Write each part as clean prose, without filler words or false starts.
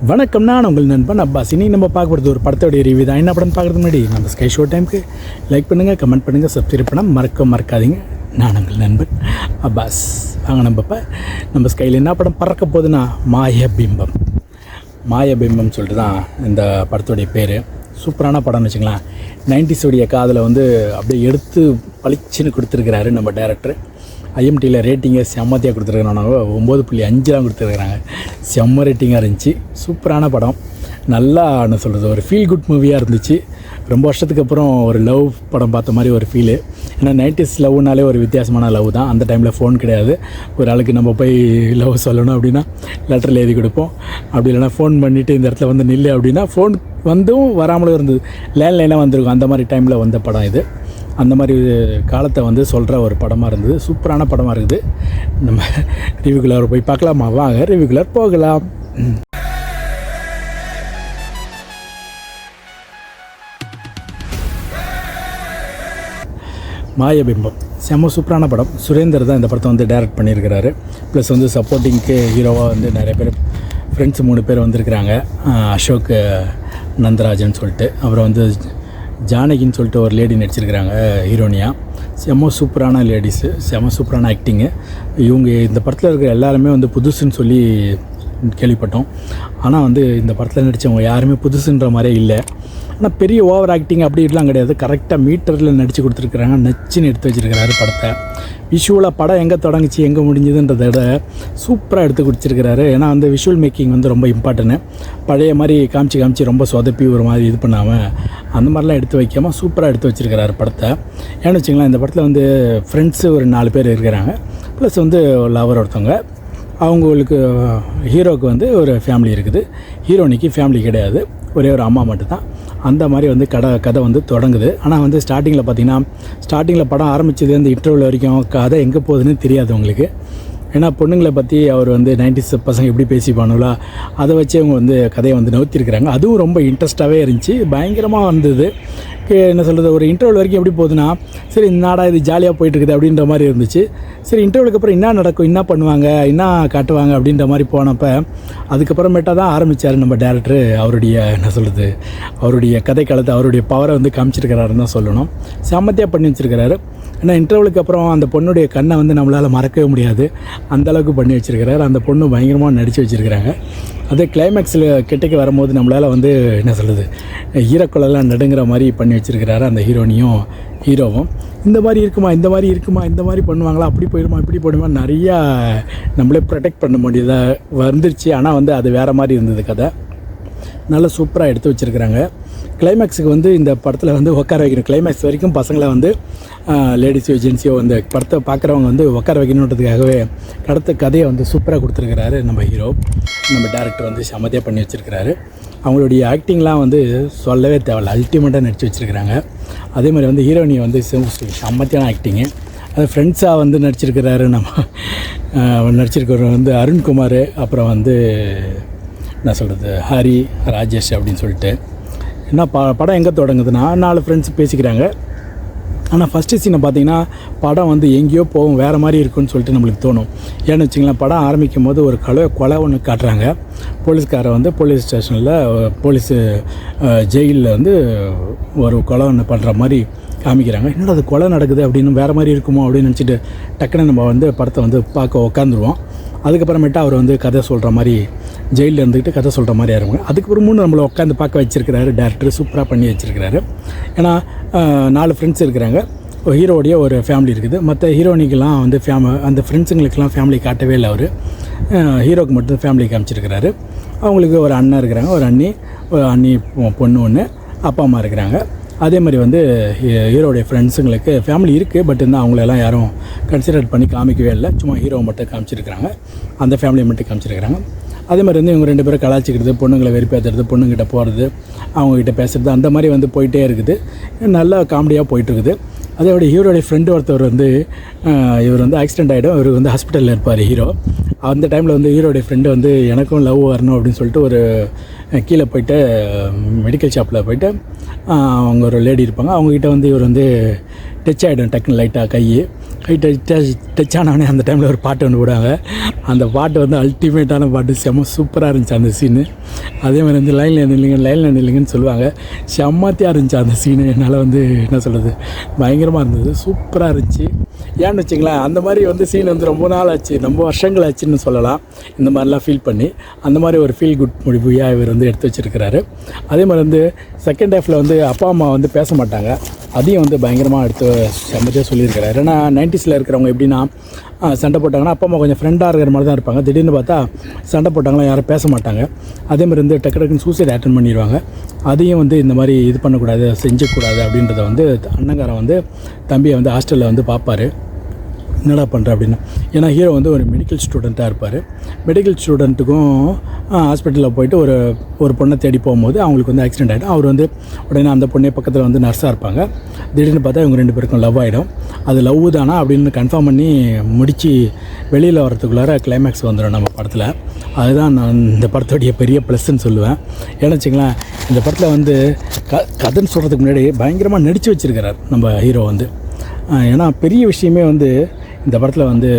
வணக்கம், நான் உங்கள் நண்பன் அப்பாஸ். இன்னைக்கு நம்ம பார்க்க போகிறது ஒரு படத்தோடைய ரிவ்யூ தான். என்ன படம் பார்க்குறது முன்னாடி நம்ம ஸ்கை ஷோ டைமுக்கு லைக் பண்ணுங்கள், கமெண்ட் பண்ணுங்கள், சப்ஸ்கிரைப் பண்ணால் மறக்காதீங்க. நான் உங்கள் நண்பன் அப்பாஸ். வாங்க நம்ம ஸ்கையில் என்ன படம் பறக்க போகுதுன்னா மாயபிம்பம் சொல்லிட்டு தான் இந்த படத்தோடைய பேர். சூப்பரான படம்னு வச்சுக்கலாம். 90s உடைய காதில் வந்து அப்படியே எடுத்து பளிச்சுன்னு கொடுத்துருக்கிறாரு நம்ம டேரக்டர். ஐஎம்டியில் ரேட்டிங்கை செம்மத்தியாக கொடுத்துருக்குறாங்க. 9.5 தான் கொடுத்துருக்குறாங்க. செம்ம ரேட்டிங்காக இருந்துச்சு. சூப்பரான படம். நல்லா என்ன சொல்கிறது, ஒரு ஃபீல் குட் மூவியாக இருந்துச்சு. ரொம்ப வருஷத்துக்கு அப்புறம் ஒரு லவ் படம் பார்த்த மாதிரி ஒரு ஃபீலு. ஏன்னா 90s லவ்னாலே ஒரு வித்தியாசமான லவ் தான். அந்த டைமில் ஃபோன் கிடையாது. ஒரு ஆளுக்கு நம்ம போய் லவ் சொல்லணும் அப்படின்னா லெட்டரில் எழுதி கொடுப்போம். அப்படி இல்லைனா ஃபோன் பண்ணிவிட்டு இந்த இடத்துல வந்து நில்லு அப்படின்னா ஃபோன் வந்தும் வராமலும் இருந்தது. லேண்ட்லைனாக வந்திருக்கும். அந்த மாதிரி டைமில் வந்த படம் இது. அந்த மாதிரி காலத்தை வந்து சொல்கிற ஒரு படமாக இருந்தது. சூப்பரான படமாக இருக்குது. நம்ம ரிவ்யூக்குள்ளார போய் பார்க்கலாமா? வாங்க ரிவ்யூக்குள்ளார போகலாம். மாயபிம்பம் செம்ம சூப்பரான படம். சுரேந்தர் தான் இந்த படத்தை வந்து டைரக்ட் பண்ணியிருக்கிறாரு. ப்ளஸ் வந்து சப்போர்ட்டிங்க்கு ஹீரோவாக வந்து நிறைய பேர் ஃப்ரெண்ட்ஸ் 3 பேர் வந்திருக்கிறாங்க. அசோக் நந்தராஜன் சொல்லிட்டு, அப்புறம் வந்து ஜானகின்னு சொல்லிட்டு ஒரு லேடி நடிச்சிருக்கிறாங்க ஹீரோனியாக. செம்ம சூப்பரான லேடிஸு, செம்ம சூப்பரான ஆக்டிங்கு. இவங்க இந்த படத்தில் இருக்கிற எல்லாருமே வந்து புதுசுன்னு சொல்லி கேள்விப்பட்டோம். ஆனால் வந்து இந்த படத்தில் நடித்தவங்க யாருமே புதுசுன்ற மாதிரியே இல்லை. ஆனால் பெரிய ஓவர் ஆக்டிங் அப்படி இப்படிலாம் கிடையாது. கரெக்டாக மீட்டரில் நடித்து கொடுத்துருக்குறாங்க. நச்சுன்னு எடுத்து வச்சுருக்கிறாரு படத்தை. விஷுவலாக படம் எங்கே தொடங்குச்சு எங்கே முடிஞ்சதுன்றதை விட சூப்பராக எடுத்து கொடுத்துருக்கிறாரு. ஏன்னா வந்து விஷுவல் மேக்கிங் வந்து ரொம்ப இம்பார்ட்டன்ட்டு. பழைய மாதிரி காமிச்சு ரொம்ப சொதப்பி ஒரு மாதிரி இது பண்ணாமல் அந்த மாதிரிலாம் எடுத்து வைக்காமல் சூப்பராக எடுத்து வச்சுருக்கிறாரு படத்தை. ஏன்னு வச்சுங்களேன், இந்த படத்தில் வந்து ஃப்ரெண்ட்ஸு ஒரு 4 பேர் இருக்கிறாங்க. ப்ளஸ் வந்து லவர் ஒருத்தவங்க. அவங்களுக்கு ஹீரோவுக்கு வந்து ஒரு ஃபேமிலி இருக்குது. ஹீரோனிக்கு ஃபேமிலி கிடையாது, ஒரே ஒரு அம்மா மட்டும்தான். அந்த மாதிரி வந்து கதை வந்து தொடங்குது. ஆனால் வந்து ஸ்டார்டிங்கில் படம் ஆரம்பித்தது இந்த இன்டர்வல் வரைக்கும் கதை எங்கே போகுதுன்னு தெரியாது உங்களுக்கு. ஏன்னா பொண்ணுங்களை பற்றி அவர் வந்து 90s பசங்க எப்படி பேசிப்பானுங்களோ அதை வச்சு அவங்க வந்து கதையை வந்து நவுத்திருக்கிறாங்க. அதுவும் ரொம்ப இன்ட்ரெஸ்ட்டாகவே இருந்துச்சு. பயங்கரமாக வந்தது. என்ன சொல்கிறது, ஒரு இன்டர்வல் வரைக்கும் எப்படி போகுதுன்னா, சரி நாடா இது ஜாலியாக போயிட்டுருக்குது அப்படின்ற மாதிரி இருந்துச்சு. சரி இன்டர்வலுக்கு அப்புறம் என்ன நடக்கும், என்ன பண்ணுவாங்க, என்ன காட்டுவாங்க அப்படின்ற மாதிரி போனப்போ அதுக்கப்புறமேட்டா தான் ஆரம்பித்தார் நம்ம டேரக்டரு. அவருடைய கதை காலத்தை, அவருடைய பவரை வந்து காமிச்சிருக்கிறாருன்னு தான் சொல்லணும். செம்மத்தியாக பண்ணி வச்சுருக்கிறாரு. ஏன்னா இன்டர்வலுக்கு அப்புறம் அந்த பொண்ணுடைய கண்ணை வந்து நம்மளால் மறக்கவே முடியாது. அந்தளவுக்கு பண்ணி வச்சுருக்கிறாரு. அந்த பொண்ணு பயங்கரமாக நடித்து வச்சுருக்கிறாங்க. அதே கிளைமேக்ஸில் கிட்டக்கு வரும்போது நம்மளால் வந்து என்ன சொல்கிறது, ஈரக்குழலாம் நடுங்கிற மாதிரி பண்ணி வச்சுருக்கிறாரு அந்த ஹீரோவும். இந்த மாதிரி பண்ணுவாங்களா, அப்படி போயிடுமா இப்படி போயிடுமா நிறையா நம்மளே ப்ரொடெக்ட் பண்ண முடியாத வந்துருச்சு. ஆனால் வந்து அது வேறு மாதிரி இருந்தது கதை. நல்லா சூப்பராக எடுத்து வச்சுருக்கிறாங்க. கிளைமேக்ஸுக்கு வந்து இந்த படத்தில் வந்து உட்கார வைக்கணும். கிளைமேக்ஸ் வரைக்கும் பசங்களை வந்து லேடிஸோ ஜென்ஸியோ இந்த படத்தை பார்க்குறவங்க வந்து உட்கார வைக்கணுன்றதுக்காகவே கதையை வந்து சூப்பராக கொடுத்துருக்கிறாரு நம்ம டேரக்டர் வந்து செம்மதியாக பண்ணி வச்சுருக்கிறாரு. அவங்களுடைய ஆக்டிங்லாம் வந்து சொல்லவே தேவையில்ல, அல்டிமேட்டாக நடித்து வச்சுருக்கிறாங்க. அதே மாதிரி வந்து ஹீரோயினியை வந்து செம்மத்தியான ஆக்டிங்கு. அது ஃப்ரெண்ட்ஸாக வந்து நடிச்சிருக்கிறாரு. நடிச்சிருக்கிறவர் வந்து அருண்குமார், அப்புறம் வந்து என்ன சொல்கிறது, ஹரி, ராஜேஷ் அப்படின்னு சொல்லிட்டு. என்ன படம் எங்கே தொடங்குதுன்னா 4 ஃப்ரெண்ட்ஸ் பேசிக்கிறாங்க. ஆனால் ஃபஸ்ட்டு சீனை பார்த்தீங்கன்னா படம் வந்து எங்கேயோ போகும், வேறு மாதிரி இருக்குன்னு சொல்லிட்டு நம்மளுக்கு தோணும். ஏன்னு வச்சிங்களேன், படம் ஆரம்பிக்கும் போது ஒரு கொலை ஒன்று காட்டுறாங்க. போலீஸ்காரை வந்து போலீஸ் ஸ்டேஷனில் ஜெயிலில் வந்து ஒரு கொலை ஒன்று பண்ணுற மாதிரி காமிக்கிறாங்க. என்னடா அது கொலை நடக்குது அப்படின்னு வேறு மாதிரி இருக்குமோ அப்படின்னு நினச்சிட்டு டக்குன்னு நம்ம வந்து படத்தை வந்து பார்க்க உட்காந்துருவோம். அதுக்கப்புறமேட்டு அவர் வந்து கதை சொல்கிற மாதிரி ஜெயிலில் இருந்துக்கிட்டு கதை சொல்கிற மாதிரி ஆயிருவாங்க. அதுக்கப்புறமும் நம்மளை உட்காந்து பார்க்க வச்சுருக்கிறாரு டேரக்டர். சூப்பராக பண்ணி வச்சுருக்கிறாரு. ஏன்னா 4 ஃப்ரெண்ட்ஸ் இருக்கிறாங்க. ஹீரோடைய ஒரு ஃபேமிலி இருக்குது. மற்ற ஹீரோனிக்கெலாம் வந்து அந்த ஃப்ரெண்ட்ஸுங்களுக்கெல்லாம் ஃபேமிலி காட்டவே இல்லை அவர். ஹீரோக்கு மட்டும் ஃபேமிலி காமிச்சிருக்கிறாரு. அவங்களுக்கு ஒரு அண்ணன் இருக்கிறாங்க, ஒரு அண்ணி பொண்ணு ஒன்று, அப்பா அம்மா இருக்கிறாங்க. அதே மாதிரி வந்து ஹீரோடைய ஃப்ரெண்ட்ஸுங்களுக்கு ஃபேமிலி இருக்குது. பட் வந்து அவங்களெல்லாம் யாரும் கன்சிடர் பண்ணி காமிக்கவே இல்லை. சும்மா ஹீரோவை மட்டும் காமிச்சிருக்கிறாங்க. அந்த ஃபேமிலியை மட்டும் காமிச்சிருக்கிறாங்க. அதே மாதிரி வந்து இவங்க 2 பேரும் கலாச்சிக்கிறது, பொண்ணுங்களை வெறுப்பேற்றுறது, பொண்ணுங்கிட்ட போகிறது, அவங்ககிட்ட பேசுகிறது, அந்த மாதிரி வந்து போயிட்டே இருக்குது. நல்லா காமெடியாக போயிட்டுருக்குது. அதோட ஹீரோடைய ஃப்ரெண்டு ஒருத்தவர் வந்து இவர் வந்து ஆக்சிடென்ட் ஆகிடும். இவர் வந்து ஹாஸ்பிட்டலில் இருப்பார் ஹீரோ. அந்த டைமில் வந்து ஹீரோடைய ஃப்ரெண்டு வந்து எனக்கும் லவ் வரணும் அப்படின்னு சொல்லிட்டு ஒரு கீழே போயிட்டு மெடிக்கல் ஷாப்பில் போயிட்டு அவங்க ஒரு லேடி இருப்பாங்க. அவங்ககிட்ட வந்து இவர் வந்து டச் ஆகிடும் டக்குன்னு லைட்டாக கை. கை டச் ஆனவனே அந்த டைமில் ஒரு பாட்டு ஒன்று போடுவாங்க. அந்த பாட்டு வந்து அல்டிமேட்டான பாட்டு, செம்ம சூப்பராக இருந்துச்சு அந்த சீனு. அதே மாதிரி வந்து லைனில் நில்லுங்கன்னு சொல்லுவாங்க. செம்மத்தியாக இருந்துச்சு அந்த சீனு. என்னால் வந்து என்ன சொல்கிறது, பயங்கரமாக இருந்தது, சூப்பராக இருந்துச்சு. ஏன்னு வச்சிங்களேன், அந்த மாதிரி வந்து சீன் வந்து ரொம்ப நாள் ஆச்சு, ரொம்ப வருஷங்கள் ஆச்சுன்னு சொல்லலாம். இந்த மாதிரிலாம் ஃபீல் பண்ணி அந்த மாதிரி ஒரு ஃபீல் குட் முடிவாக இவர் வந்து எடுத்து வச்சுருக்கிறாரு. அதே மாதிரி வந்து செகண்ட் ஹாஃபில் வந்து அப்பா அம்மா வந்து பேச மாட்டாங்க, அதையும் வந்து பயங்கரமாக எடுத்து செம்மதியாக சொல்லியிருக்கிறாரு. ஏன்னா 90s இருக்கிறவங்க எப்படின்னா, சண்டை போட்டாங்கன்னா அப்பா அம்மா கொஞ்சம் ஃப்ரெண்டாக இருக்கிற மாதிரி தான் இருப்பாங்க. திடீர்னு பார்த்தா சண்டை போட்டாங்களா யாரும் பேச மாட்டாங்க. அதேமாதிரி வந்து டக்குன்னு சூசைட் அட்டன் பண்ணிடுவாங்க. அதையும் வந்து இந்த மாதிரி இது பண்ணக்கூடாது, செஞ்சக்கூடாது அப்படின்றத வந்து அண்ணங்காரன் வந்து தம்பியை வந்து ஹாஸ்டலில் வந்து பார்ப்பார், என்னடா பண்ணுற அப்படின்னு. ஏன்னா ஹீரோ வந்து ஒரு மெடிக்கல் ஸ்டூடெண்ட்டாக இருப்பார். மெடிக்கல் ஸ்டூடெண்ட்டுக்கும் ஹாஸ்பிட்டலில் போயிட்டு ஒரு பொண்ணை தேடி போகும்போது அவங்களுக்கு வந்து ஆக்சிடென்ட் ஆகிடும். அவர் வந்து உடனே அந்த பொண்ணே பக்கத்தில் வந்து நர்ஸாக இருப்பாங்க. திடீர்னு பார்த்தா இவங்க 2 பேருக்கும் லவ் ஆகிடும். அது லவ் தானா அப்படின்னு கன்ஃபார்ம் பண்ணி முடித்து வெளியில் வரத்துக்குள்ளார கிளைமேக்ஸ் வந்துடும் நம்ம படத்தில். அதுதான் நான் இந்த படத்தோடைய பெரிய ப்ளஸ்ன்னு சொல்லுவேன். ஏன்னு வச்சுங்களேன், இந்த படத்தில் வந்து கதைன்னு சொல்கிறதுக்கு முன்னாடி பயங்கரமாக நடித்து வச்சுருக்கிறார் நம்ம ஹீரோ வந்து. ஏன்னா பெரிய விஷயமே வந்து இந்த படத்தில் வந்து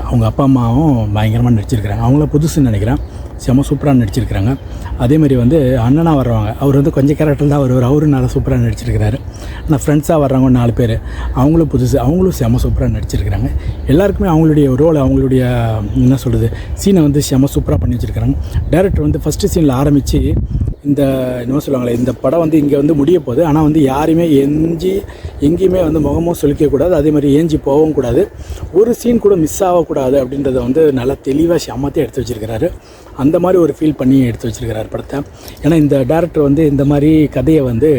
அவங்க அப்பா அம்மாவும் பயங்கரமாக நடிச்சிருக்கிறாங்க. அவங்கள புதுசுன்னு நினைக்கிறேன், செம்ம சூப்பராக நடிச்சிருக்கிறாங்க. அதேமாதிரி வந்து அண்ணனாக வர்றவங்க, அவர் வந்து கொஞ்சம் கேரக்டர் தான் வருவார், அவரும் நல்லா சூப்பராக நடிச்சிருக்கிறாரு. ஆனால் ஃப்ரெண்ட்ஸாக வர்றவங்க 4 பேர், அவங்களும் புதுசு, அவங்களும் செம்ம சூப்பராக நடிச்சிருக்கிறாங்க. எல்லாருக்குமே அவங்களுடைய ரோல், அவங்களுடைய என்ன சொல்கிறது, சீனை வந்து செம்ம சூப்பராக பண்ணி வச்சுருக்கிறாங்க. டைரக்டர் வந்து ஃபஸ்ட்டு சீனில் ஆரம்பித்து இந்த என்ன சொல்லுவாங்களே, இந்த படம் வந்து இங்கே வந்து முடிய போகுது, ஆனால் வந்து யாரையுமே எங்கேயுமே வந்து முகமும் சொல்லிக்கக்கூடாது, அதே மாதிரி ஏஞ்சி போகவும் கூடாது, ஒரு சீன் கூட மிஸ் ஆகக்கூடாது அப்படின்றத வந்து நல்லா தெளிவாக செம்மத்தையும் எடுத்து வச்சுருக்கிறாரு. அந்த மாதிரி ஒரு ஃபீல் பண்ணி எடுத்து வச்சுருக்கிறார் படத்தை. ஏன்னா இந்த டேரக்டர் வந்து இந்த மாதிரி கதையை வந்து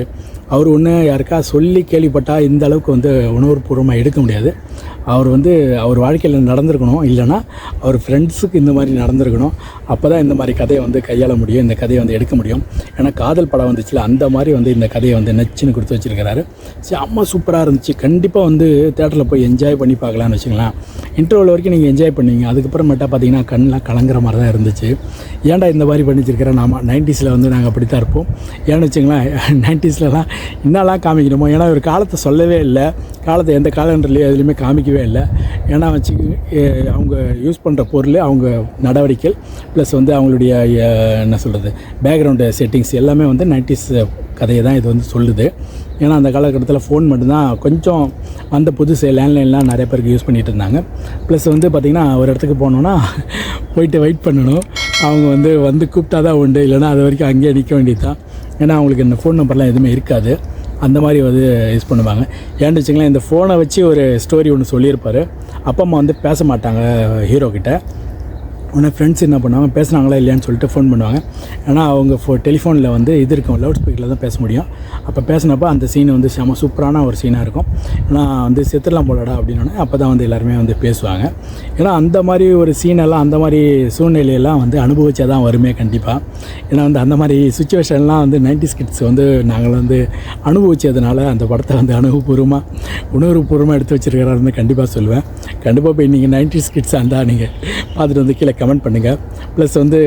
அவர் ஒன்று யாருக்கா சொல்லி கேள்விப்பட்டால் இந்த அளவுக்கு வந்து உணர்வுபூர்வமாக எடுக்க முடியாது. அவர் வந்து அவர் வாழ்க்கையில் நடந்திருக்கணும், இல்லைனா அவர் ஃப்ரெண்ட்ஸுக்கு இந்த மாதிரி நடந்திருக்கணும். அப்போ தான் இந்த மாதிரி கதையை வந்து கையாள முடியும், இந்த கதையை வந்து எடுக்க முடியும். ஏன்னா காதல் படம் வந்துச்சுல, அந்த மாதிரி வந்து இந்த கதையை வந்து நச்சுன்னு கொடுத்து வச்சுருக்கிறாரு. செம்ம சூப்பராக இருந்துச்சு. கண்டிப்பாக வந்து தேட்டரில் போய் என்ஜாய் பண்ணி பார்க்கலான்னு வச்சுக்கலாம். இன்டர்வல் வரைக்கும் நீங்கள் என்ஜாய் பண்ணுவீங்க. அதுக்கப்புறமேட்டா பார்த்தீங்கன்னா கண்ணெலாம் கலங்குற மாதிரி தான் இருந்துச்சு. ஏன்டா இந்த மாதிரி பண்ணி வச்சுருக்கிறேன், நாம 90s வந்து நாங்கள் அப்படி தான் இருப்போம். ஏன்னு வச்சுங்களேன், 90sலாம் என்னெல்லாம் காமிக்கணுமோ, ஏன்னா ஒரு காலத்தை சொல்லவே இல்லை, காலத்தை எந்த காலண்டர்லேயும் எதுலேயுமே காமிக்கவே இல்லை. ஏன்னா வச்சு அவங்க யூஸ் பண்ணுற பொருள், அவங்க நடவடிக்கைகள், ப்ளஸ் வந்து அவங்களுடைய என்ன சொல்கிறது பேக்ரவுண்டு செட்டிங்ஸ் எல்லாமே வந்து 90s கதையை தான் இது வந்து சொல்லுது. ஏன்னா அந்த காலகட்டத்தில் ஃபோன் மட்டும்தான் கொஞ்சம் அந்த புதுசு, லேண்ட்லைன்லாம் நிறைய பேருக்கு யூஸ் பண்ணிகிட்டு இருந்தாங்க. ப்ளஸ் வந்து பார்த்திங்கன்னா ஒரு இடத்துக்கு போனோன்னா போயிட்டு வெயிட் பண்ணணும், அவங்க வந்து கூப்பிட்டா தான் உண்டு, இல்லைனா அது வரைக்கும் அங்கேயே நிற்க வேண்டியது தான். ஏன்னா அவங்களுக்கு இந்த ஃபோன் நம்பர்லாம் எதுவுமே இருக்காது, அந்த மாதிரி வந்து யூஸ் பண்ணுவாங்க. ஏன்னு வச்சுங்களேன், இந்த ஃபோனை வச்சு ஒரு ஸ்டோரி ஒன்று சொல்லியிருப்பார். அப்பா அம்மா வந்து பேச மாட்டாங்க ஹீரோக்கிட்ட. உடனே ஃப்ரெண்ட்ஸ் என்ன பண்ணுவாங்க, பேசுனாங்களா இல்லையான்னு சொல்லிட்டு ஃபோன் பண்ணுவாங்க. ஏன்னா அவங்க டெலிஃபோனில் வந்து இது இருக்கும், லவுட் ஸ்பீக்கரில் தான் பேச முடியும். அப்போ பேசினப்போ அந்த சீன் வந்து செம சூப்பரான ஒரு சீனாக இருக்கும். ஏன்னா வந்து செத்துடலாம் போலடா அப்படின்னோடனே அப்போ தான் வந்து எல்லாருமே வந்து பேசுவாங்க. ஏன்னா அந்த மாதிரி ஒரு சீனெல்லாம், அந்த மாதிரி சூழ்நிலையெல்லாம் வந்து அனுபவிச்சா தான் வருமே கண்டிப்பாக. ஏன்னா வந்து அந்த மாதிரி சுச்சுவேஷன்லாம் வந்து 90s கிட்ஸ் வந்து நாங்கள் வந்து அனுபவிச்சதுனால அந்த படத்தை வந்து உணர்வுபூர்வமாக எடுத்து வச்சுருக்கிறாருன்னு கண்டிப்பாக சொல்லுவேன். கண்டிப்பாக போய் நீங்கள் 90s கிட்ஸாக இருந்தால் நீங்கள் பார்த்துட்டு வந்து கீழே கமெண்ட் பண்ணுங்கள். ப்ளஸ் வந்து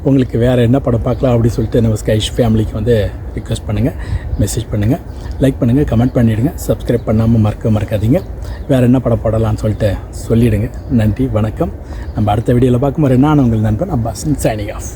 உங்களுக்கு வேறு என்ன படம் பார்க்கலாம் அப்படின்னு சொல்லிட்டு நம்ம ஸ்கைஷ் ஃபேமிலிக்கு வந்து ரிக்வெஸ்ட் பண்ணுங்கள், மெசேஜ் பண்ணுங்கள், லைக் பண்ணுங்கள், கமெண்ட் பண்ணிவிடுங்க. சப்ஸ்கிரைப் பண்ணாமல் மறக்காதீங்க. வேறு என்ன படம் போடலான்னு சொல்லிட்டு சொல்லிவிடுங்க. நன்றி, வணக்கம். நம்ம அடுத்த வீடியோவில் பார்க்கும்போது நான் உங்கள் நண்பன் அப்பாஸ், சைனிங் ஆஃப்.